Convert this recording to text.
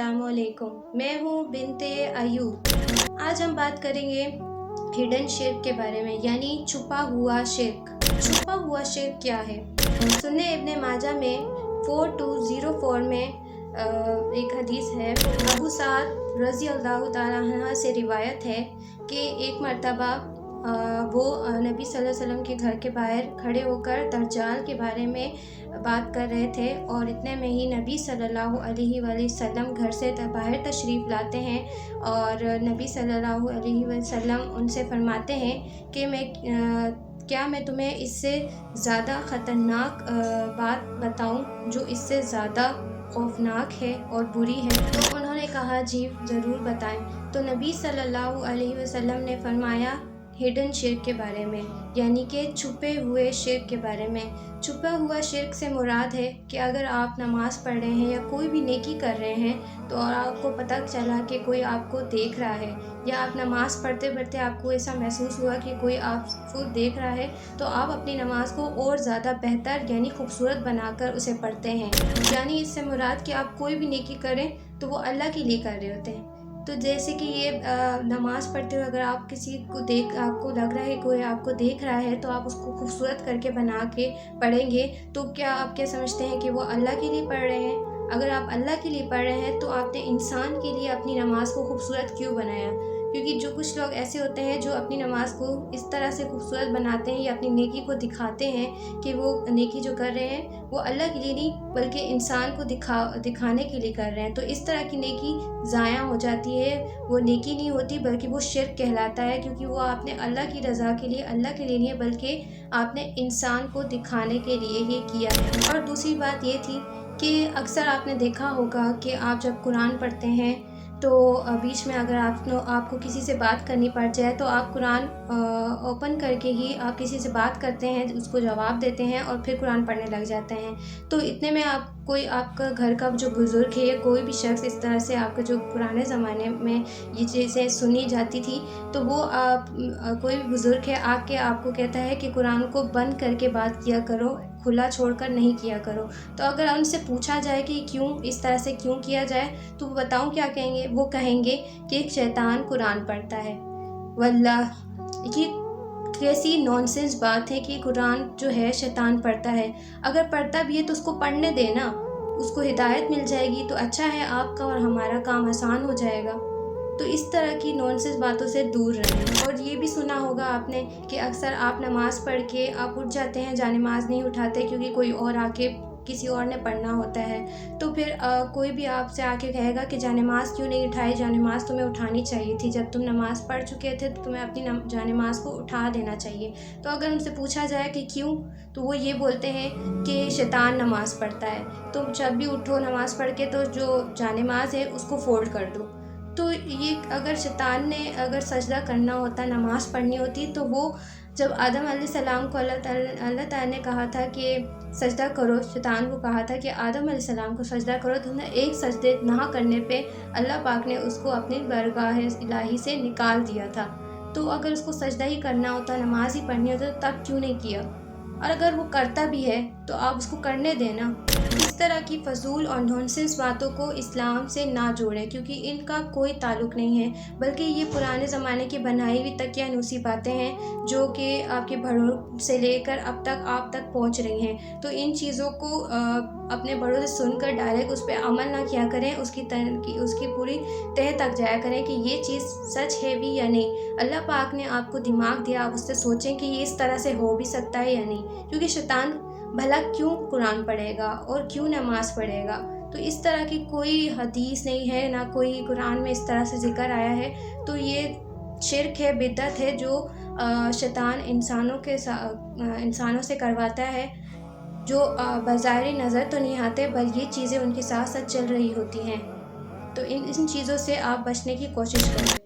अस्सलामुअलैकुम। मैं हूँ बिनते अयूब। आज हम बात करेंगे हिडन शिर्क के बारे में, यानी छुपा हुआ शिर्क। छुपा हुआ शिर्क क्या है? सुन्ने इब्ने माजा में 4204 में एक हदीस है। अबू साद रज़ी अल्लाह ताला अन्हा से रिवायत है कि एक मरतबा वो नबी सल्लल्लाहु अलैहि वसल्लम के घर के बाहर खड़े होकर दज्जाल के बारे में बात कर रहे थे, और इतने में ही नबी सल्लल्लाहु अलैहि वसल्लम घर से बाहर तशरीफ़ लाते हैं और नबी सल्लल्लाहु अलैहि वसल्लम उनसे फरमाते हैं कि क्या मैं तुम्हें इससे ज़्यादा ख़तरनाक बात बताऊं जो इससे ज़्यादा खौफनाक है और बुरी है? तो उन्होंने कहा जी ज़रूर बताएं। तो नबी सल्लल्लाहु अलैहि वसल्लम ने फरमाया हिडन शिर्क के बारे में, यानी कि छुपे हुए शिर्क के बारे में। छुपा हुआ शिर्क से मुराद है कि अगर आप नमाज़ पढ़ रहे हैं या कोई भी नेकी कर रहे हैं तो और आपको पता चला कि कोई आपको देख रहा है, या आप नमाज़ पढ़ते पढ़ते आपको ऐसा महसूस हुआ कि कोई आपको देख रहा है, तो आप अपनी नमाज़ को और ज़्यादा बेहतर यानी खूबसूरत बनाकर उसे पढ़ते हैं। यानी इससे मुराद कि आप कोई भी नेकी करें तो वो अल्लाह के लिए कर रहे होते हैं। तो जैसे कि ये नमाज़ पढ़ते हुए अगर आप किसी को आपको लग रहा है कोई आपको देख रहा है, तो आप उसको खूबसूरत करके बना के पढ़ेंगे, तो क्या आप क्या समझते हैं कि वो अल्लाह के लिए पढ़ रहे हैं? अगर आप अल्लाह के लिए पढ़ रहे हैं तो आपने इंसान के लिए अपनी नमाज़ को खूबसूरत क्यों बनाया? क्योंकि जो कुछ लोग ऐसे होते हैं जो अपनी नमाज़ को इस तरह से खूबसूरत बनाते हैं या अपनी नेकी को दिखाते हैं कि वो नेकी जो कर रहे हैं वो अल्लाह के लिए नहीं बल्कि इंसान को दिखाने के लिए कर रहे हैं, तो इस तरह की नेकी ज़ाया हो जाती है। वो नेकी नहीं होती बल्कि वो शिर्क कहलाता है, क्योंकि वो आपने अल्लाह की रज़ा के लिए, अल्लाह के लिए नहीं है बल्कि आपने इंसान को दिखाने के लिए ही किया है। और दूसरी बात ये थी कि अक्सर आपने देखा होगा कि आप जब कुरान पढ़ते हैं तो बीच में अगर आपको किसी से बात करनी पड़ जाए तो आप कुरान ओपन करके ही आप किसी से बात करते हैं, उसको जवाब देते हैं और फिर कुरान पढ़ने लग जाते हैं। तो इतने में आपका घर का जो बुज़ुर्ग है या कोई भी शख्स इस तरह से आपका जो पुराने ज़माने में ये चीज़ें सुनी जाती थी, तो वो कोई भी बुज़ुर्ग है आके आपको कहता है कि कुरान को बंद करके बात किया करो, खुला छोड़कर नहीं किया करो। तो अगर उनसे पूछा जाए कि क्यों इस तरह से क्यों किया जाए, तो वो बताऊं क्या कहेंगे? वो कहेंगे कि एक शैतान कुरान पढ़ता है। वल्लाह, ये कैसी नॉनसेंस बात है कि कुरान जो है शैतान पढ़ता है। अगर पढ़ता भी है तो उसको पढ़ने देना, उसको हिदायत मिल जाएगी तो अच्छा है, आपका और हमारा काम आसान हो जाएगा। तो इस तरह की नॉनसेंस बातों से दूर रहें। और ये भी सुना होगा आपने कि अक्सर आप नमाज़ पढ़ के आप उठ जाते हैं, जानिमाज़ नहीं उठाते क्योंकि कोई और आके किसी और ने पढ़ना होता है, तो फिर कोई भी आपसे आके कहेगा कि जानिमाज़ क्यों नहीं उठाई? जानिमाज़ तुम्हें उठानी चाहिए थी, जब तुम नमाज़ पढ़ चुके थे तो तुम्हें अपनी जानिमाज़ को उठा देना चाहिए। तो अगर उनसे पूछा जाए कि क्यों, तो वो ये बोलते हैं कि शैतान नमाज़ पढ़ता है, तो जब भी उठो नमाज़ पढ़ के तो जो जानिमाज़ है उसको फोल्ड कर दो। तो ये अगर शैतान ने अगर सजदा करना होता, नमाज़ पढ़नी होती, तो वो जब आदम अलैहिस्सलाम को अल्लाह ताला ने कहा था कि सजदा करो, शैतान को कहा था कि आदम अलैहिस्सलाम को सजदा करो, तो उन्हें एक सजदे ना करने पे अल्लाह पाक ने उसको अपनी बारगाह इलाही से निकाल दिया था। तो अगर उसको सजदा ही करना होता, नमाज ही पढ़नी होती, तो तब क्यों नहीं किया? और अगर वो करता भी है तो आप उसको करने देना। इस तरह की फ़जूल और नॉनसेंस बातों को इस्लाम से ना जोड़ें, क्योंकि इनका कोई ताल्लुक़ नहीं है, बल्कि ये पुराने ज़माने की बनाई हुई तकियानूसी बातें हैं जो कि आपके बड़ों से लेकर अब तक आप तक पहुंच रही हैं। तो इन चीज़ों को अपने बड़ों से सुनकर डायरेक्ट उस पर अमल ना किया करें, उसकी पूरी तह तक जाया करें कि ये चीज़ सच है भी या नहीं। अल्लाह पाक ने आपको दिमाग दिया, आप उससे सोचें कि ये इस तरह से हो भी सकता है या नहीं, क्योंकि शैतान भला क्यों कुरान पढ़ेगा और क्यों नमाज़ पढ़ेगा? तो इस तरह की कोई हदीस नहीं है, ना कोई कुरान में इस तरह से ज़िक्र आया है। तो ये शिर्क है, बिदअत है जो शैतान इंसानों से करवाता है, जो बज़ाहिर नज़र तो नहीं आते बल्कि ये चीज़ें उनके साथ साथ चल रही होती हैं। तो इन चीज़ों से आप बचने की कोशिश करें।